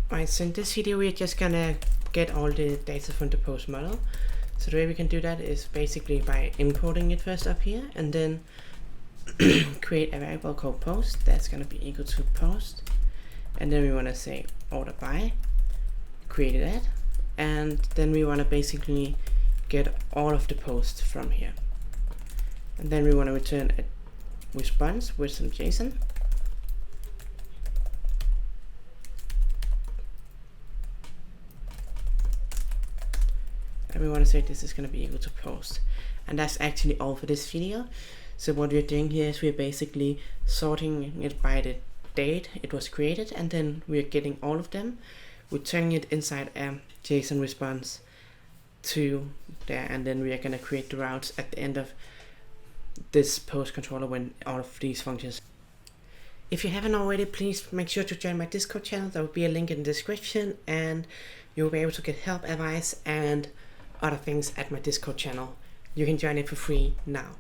Alright, so in this video we're just gonna get all the data from the post model. So the way we can do that is basically by importing it first up here, and then create a variable called post that's gonna be equal to post, and then we wanna say order by, create that, and then we wanna basically get all of the posts from here. And then we wanna return a response with some JSON. And we want to say this is going to be equal to post. And that's actually all for this video. So what we're doing here is we're basically sorting it by the date it was created, and then we're getting all of them, returning it inside a JSON response to there, and then we are going to create the routes at the end of this post controller when all of these functions. If you haven't already, please make sure to join my Discord channel. There will be a link in the description, and you'll be able to get help, advice, and other things at my Discord channel. You can join it for free now.